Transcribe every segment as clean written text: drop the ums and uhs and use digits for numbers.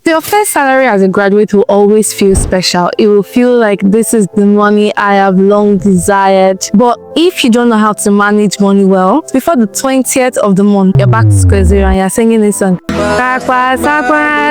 Your first salary as a graduate will always feel special. It will feel like this is the money I have long desired. But if you don't know how to manage money well, before the 20th of the month, you're back to square zero and you're singing this song. I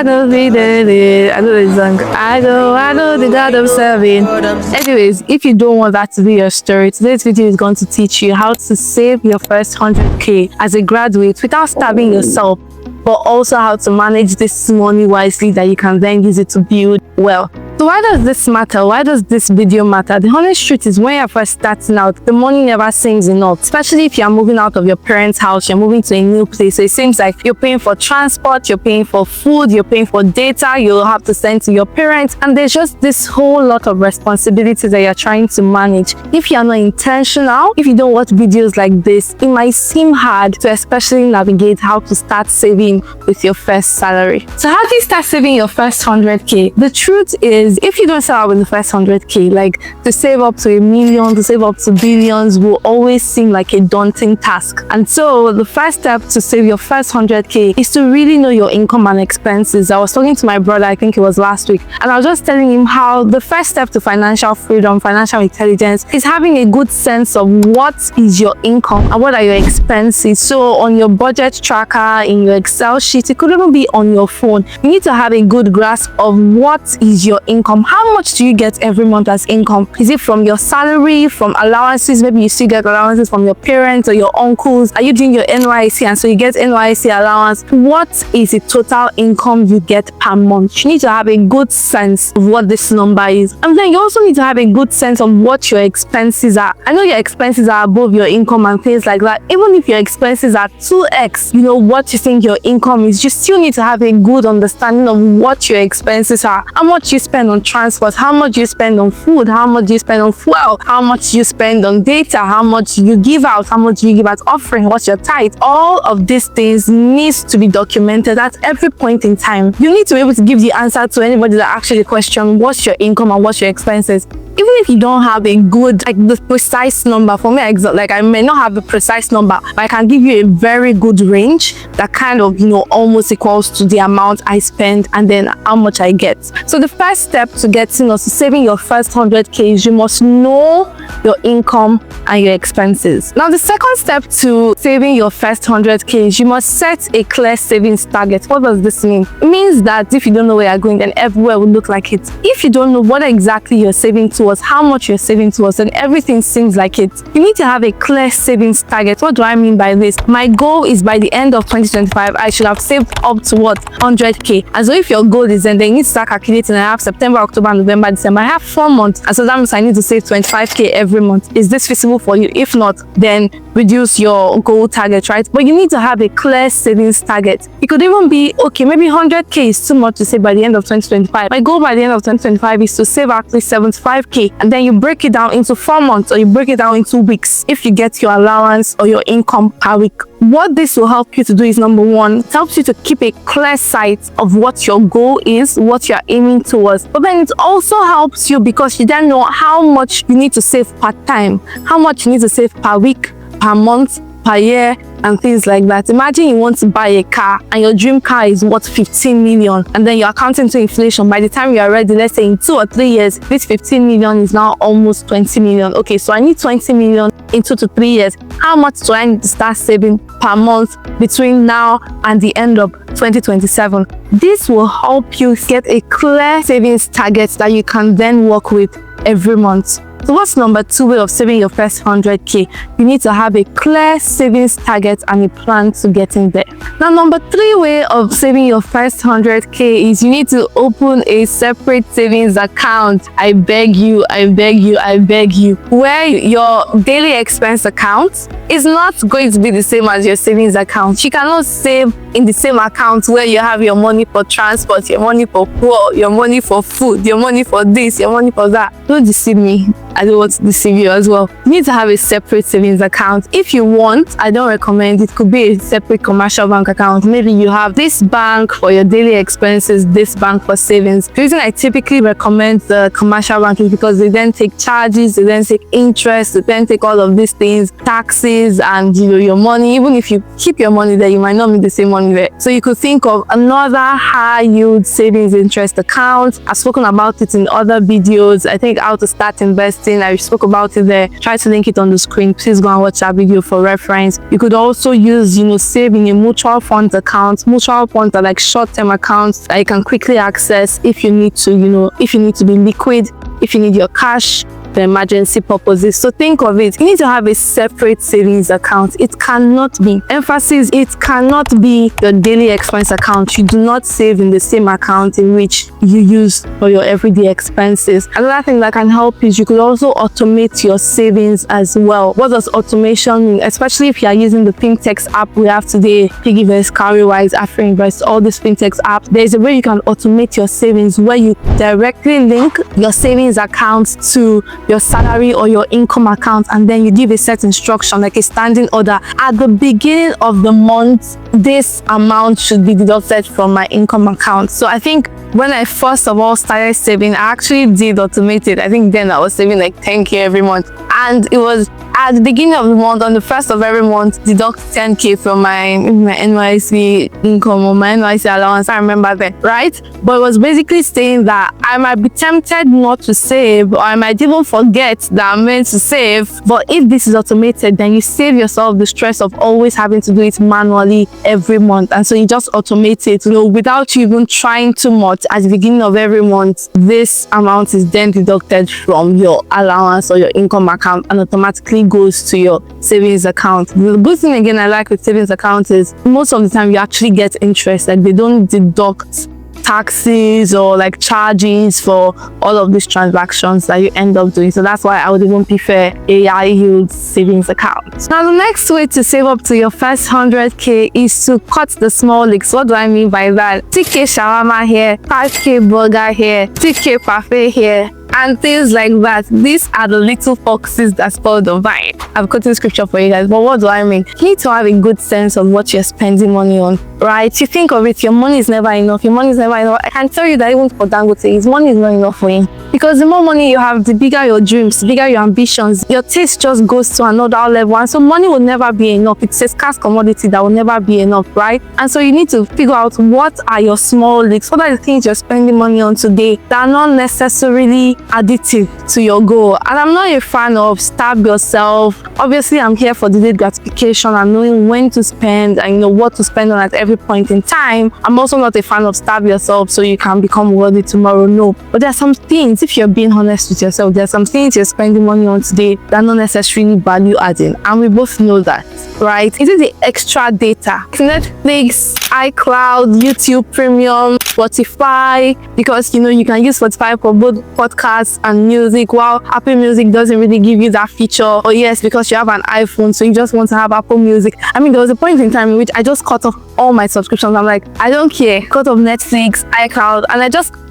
know this song. I know the God of serving. Anyways, if you don't want that to be your story, today's video is going to teach you how to save your first 100k as a graduate without starving yourself, but also how to manage this money wisely that you can then use it to build wealth. So why does this matter? Why does this video matter? The honest truth is, when you're first starting out, the money never seems enough, especially if you're moving out of your parents' house, you're moving to a new place. So it seems like you're paying for transport, you're paying for food, you're paying for data you'll have to send to your parents, and there's just this whole lot of responsibilities that you're trying to manage. If you're not intentional, if you don't watch videos like this, it might seem hard to especially navigate how to start saving with your first salary. So how do you start saving your first 100k? The truth is, if you don't start out with the first 100k, like to save up to $1 million, to save up to billions will always seem like a daunting task. And so the first step to save your first 100k is to really know your income and expenses. I was talking to my brother, I think it was last week, and I was just telling him how the first step to financial freedom, financial intelligence, is having a good sense of what is your income and what are your expenses. So on your budget tracker, in your Excel sheet, it could even be on your phone. You need to have a good grasp of what is your income. How much do you get every month as income? Is it from your salary, from allowances? Maybe you still get allowances from your parents or your uncles. Are you doing your NYSC and so you get NYSC allowance? What is the total income you get per month? You need to have a good sense of what this number is. And then you also need to have a good sense of what your expenses are. I know your expenses are above your income and things like that. Even if your expenses are 2x, you know, what you think your income is, you still need to have a good understanding of what your expenses are. How much you spend on transport, how much you spend on food, how much you spend on fuel, how much you spend on data, how much you give out, how much you give out offering, what's your tithe. All of these things needs to be documented at every point in time. You need to be able to give the answer to anybody that actually question what's your income and what's your expenses. Even if you don't have a good, like the precise number, for me, like I may not have the precise number, but I can give you a very good range that kind of, you know, almost equals to the amount I spend and then how much I get. So the first step to getting or to saving your first 100k is you must know your income and your expenses. Now, the second step to saving your first 100k is you must set a clear savings target. What does this mean? It means that if you don't know where you're going, then everywhere will look like it. If you don't know what exactly you're saving towards, how much you're saving towards, then everything seems like it. You need to have a clear savings target. What do I mean by this? My goal is by the end of 2025, I should have saved up to what? 100k. And so if your goal is then you need to start calculating. I have September, October, November, December. I have 4 months. And so that means I need to save 25k every month. Is this feasible for you? If not, then reduce your goal target, right? But you need to have a clear savings target. It could even be, okay, maybe 100k is too much to save by the end of 2025. My goal by the end of 2025 is to save at least 75k. And then you break it down into 4 months or you break it down into weeks if you get your allowance or your income per week. What this will help you to do is, number one, it helps you to keep a clear sight of what your goal is, what you're aiming towards. But then it also helps you because you then know how much you need to save per time, how much you need to save per week, per month, per year, and things like that. Imagine you want to buy a car and your dream car is worth 15 million, and then you're accounting to inflation. By the time you are ready, let's say in 2 or 3 years, this 15 million is now almost 20 million. Okay, so I need 20 million in 2 to 3 years. How much do I need to start saving per month between now and the end of 2027? This will help you get a clear savings target that you can then work with every month. So what's number 2 way of saving your first 100k? You need to have a clear savings target and a plan to getting there. Now, number 3 way of saving your first 100k is you need to open a separate savings account. I beg you, I beg you, I beg you. Where your daily expense account is not going to be the same as your savings account. You cannot save in the same account where you have your money for transport, your money for fuel, your money for food, your money for this, your money for that. Don't deceive me. I don't want to deceive you as well. You need to have a separate savings account. If you want, I don't recommend it. Could be a separate commercial bank account. Maybe you have this bank for your daily expenses, this bank for savings. The reason I typically recommend the commercial bank is because they then take charges, they then take interest, they then take all of these things, taxes, and your money. Even if you keep your money there, you might not make the same money there. So you could think of another high yield savings interest account. I've spoken about it in other videos. I think how to start investing, I spoke about it there. Try to link it on the screen. Please go and watch that video for reference. You could also use, save in a mutual funds account. Mutual funds are like short-term accounts that you can quickly access if you need to, if you need to be liquid, if you need your cash for emergency purposes. So think of it, you need to have a separate savings account. It cannot be, emphasis, it cannot be your daily expense account. You do not save in the same account in which you use for your everyday expenses. Another thing that can help is you could also automate your savings as well. What does automation mean? Especially if you are using the fintechs app we have today, Piggyvest, Cowrywise, AfriInvest, all these fintechs apps. There's a way you can automate your savings where you directly link your savings account to your salary or your income account, and then you give a set instruction like a standing order. At the beginning of the month, this amount should be deducted from my income account. So I think when I first of all started saving, I actually did automate it. I think then I was saving like 10k every month, and it was at the beginning of the month, on the first of every month, deduct 10k from my NYSC income or my NYSC allowance. I remember that, right? But it was basically saying that I might be tempted not to save, or I might even forget that I'm meant to save. But if this is automated, then you save yourself the stress of always having to do it manually every month. And so you just automate it, without you even trying too much. At the beginning of every month, this amount is then deducted from your allowance or your income account and automatically goes to your savings account. The good thing again I like with savings accounts is most of the time you actually get interest. Like they don't deduct taxes or like charges for all of these transactions that you end up doing. So that's why I would even prefer a high yield savings account. Now the next way to save up to your first 100k is to cut the small leaks. What do I mean by that? 6k shawarma here, 5k burger here, 6k parfait here, and things like that. These are the little foxes that spoil the vine. I've quoted scripture for you guys, but what do I mean? You need to have a good sense of what you're spending money on, right? You think of it, your money is never enough. Your money is never enough. I can tell you that even for Dangote, his money is not enough for him. Because the more money you have, the bigger your dreams, the bigger your ambitions. Your taste just goes to another level. And so money will never be enough. It's a scarce commodity that will never be enough, right? And so you need to figure out what are your small leaks. What are the things you're spending money on today that are not necessarily additive to your goal? And I'm not a fan of starve yourself. Obviously, I'm here for delayed gratification and knowing when to spend and what to spend on at every point in time. I'm also not a fan of starve yourself so you can become wealthy tomorrow. No. But there are some things, if you're being honest with yourself, there are some things you're spending money on today that are not necessarily value adding. And we both know that, right? Is it the extra data? Netflix, iCloud, YouTube Premium, Spotify, because you can use Spotify for both podcasts and music, while Apple Music doesn't really give you that feature. Or yes, because you have an iPhone, so you just want to have Apple Music. I mean, there was a point in time in which I just cut off all my subscriptions. I'm like, I don't care. Cut off Netflix, iCloud, and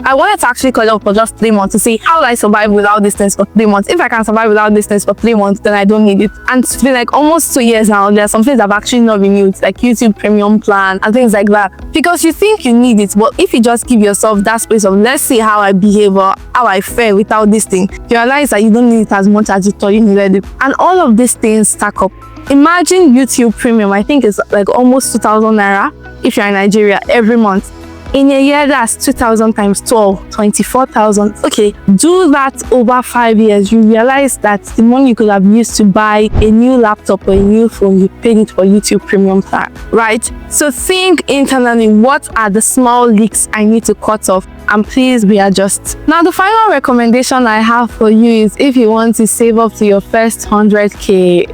I wanted to actually cut off for just 3 months to see how do I survive without this thing for 3 months. If I can survive without this thing for 3 months, then I don't need it. And it's been like almost 2 years now. There are some things I've actually not renewed, like YouTube Premium plan and things like that, because you think you need it. But if you just give yourself that space of, let's see how I behave or how I fare without this thing, you realize that you don't need it as much as you thought you needed it. And all of these things stack up. Imagine YouTube Premium, I think it's like almost 2,000 naira if you're in Nigeria every month. In a year, that's 2,000 times 12, 24,000. Okay, do that over 5 years. You realize that the money you could have used to buy a new laptop or a new phone, you paid it for YouTube Premium plan, right? So think internally, what are the small leaks I need to cut off? And please readjust. Now, the final recommendation I have for you is if you want to save up to your first 100k,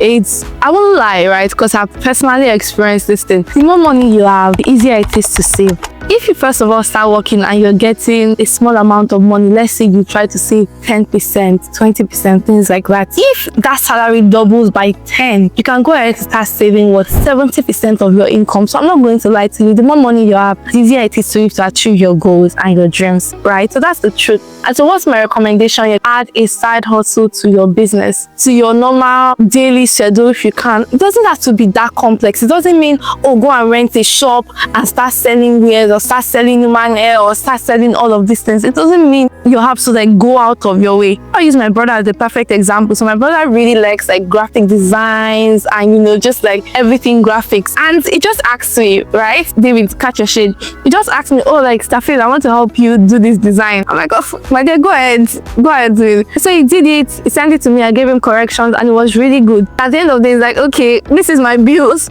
I won't lie, right? Because I've personally experienced this thing. The more money you have, the easier it is to save. If you first of all start working and you're getting a small amount of money, let's say you try to save 10%, 20%, things like that. If that salary doubles by 10, you can go ahead and start saving 70% of your income. So I'm not going to lie to you, the more money you have, the easier it is for you to achieve your goals and your dreams, right? So that's the truth. And so what's my recommendation here? Add a side hustle to your business, to your normal daily schedule if you can. It doesn't have to be that complex. It doesn't mean, oh, go and rent a shop and start selling wares or start selling human hair or start selling all of these things. It doesn't mean you have to like go out of your way. I use my brother as the perfect example. So my brother really likes like graphic designs and just like everything graphics. And he just asked me, right, David, catch your shade. He just asked me, oh, like Staffield, I want to help you do this design. I'm like, oh my dear, go ahead do it. So he did it, he sent it to me, I gave him corrections and it was really good. At the end of the day, he's like, okay, this is my bills.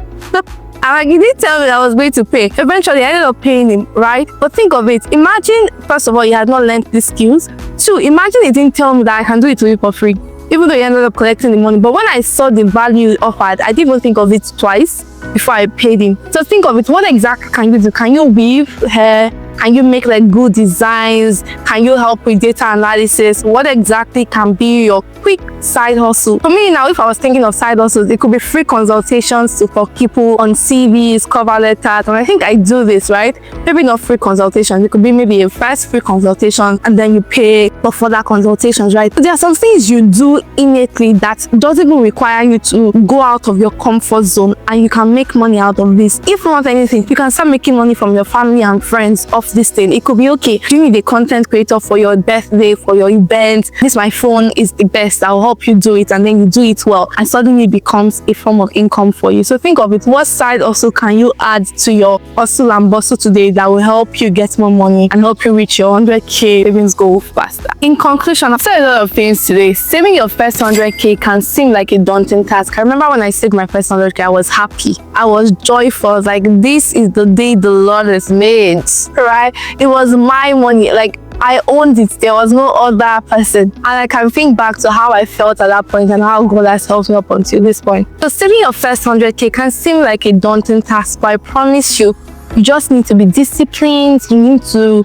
And like, he didn't tell me that I was going to pay. Eventually, I ended up paying him, right? But think of it. Imagine, first of all, he had not learned these skills. Two, imagine he didn't tell me that I can do it to you for free, even though he ended up collecting the money. But when I saw the value offered, I didn't even think of it twice before I paid him. So think of it. What exactly can you do? Can you weave hair? Can you make like good designs? Can you help with data analysis? What exactly can be your quick side hustle? For me now, if I was thinking of side hustles, it could be free consultations for people on CVs, cover letters, and I think I do this, right? Maybe not free consultations. It could be maybe a first free consultation and then you pay for further consultations, right? But there are some things you do innately that doesn't even require you to go out of your comfort zone, and you can make money out of this. If not anything, you can start making money from your family and friends off this thing. It could be, okay, you need a content creator for your birthday, for your event. This my phone is the best, I'll help you do it, and then you do it well, and suddenly it becomes a form of income for you. So think of it, what side also can you add to your hustle and bustle today that will help you get more money and help you reach your 100k savings goal faster? In conclusion, I've said a lot of things today. Saving your first 100k can seem like a daunting task. I remember when I saved my first 100k, I was happy, I was joyful. I was like, this is the day the Lord has made, right? It was my money, like I owned it. There was no other person. And I can think back to how I felt at that point and how God has helped me up until this point. So saving your first 100k can seem like a daunting task, but I promise you, you just need to be disciplined. You need to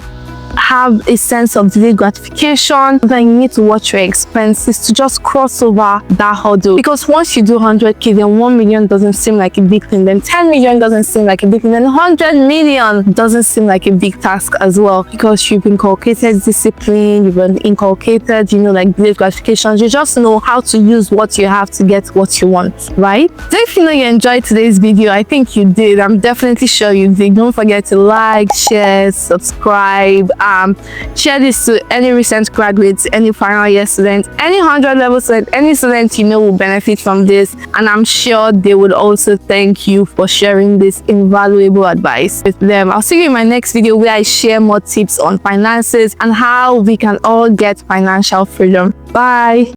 have a sense of delayed gratification. Then you need to watch your expenses to just cross over that hurdle. Because once you do 100k, then 1 million doesn't seem like a big thing. Then 10 million doesn't seem like a big thing. Then 100 million doesn't seem like a big task as well. Because you've inculcated discipline, you've been inculcated, like delayed gratifications. You just know how to use what you have to get what you want, right? So if you enjoyed today's video, I think you did. I'm definitely sure you did. Don't forget to like, share, subscribe. Share this to any recent graduates, any final year student, any 100 level student, any student will benefit from this, and I'm sure they would also thank you for sharing this invaluable advice with them. I'll see you in my next video where I share more tips on finances and how we can all get financial freedom. Bye.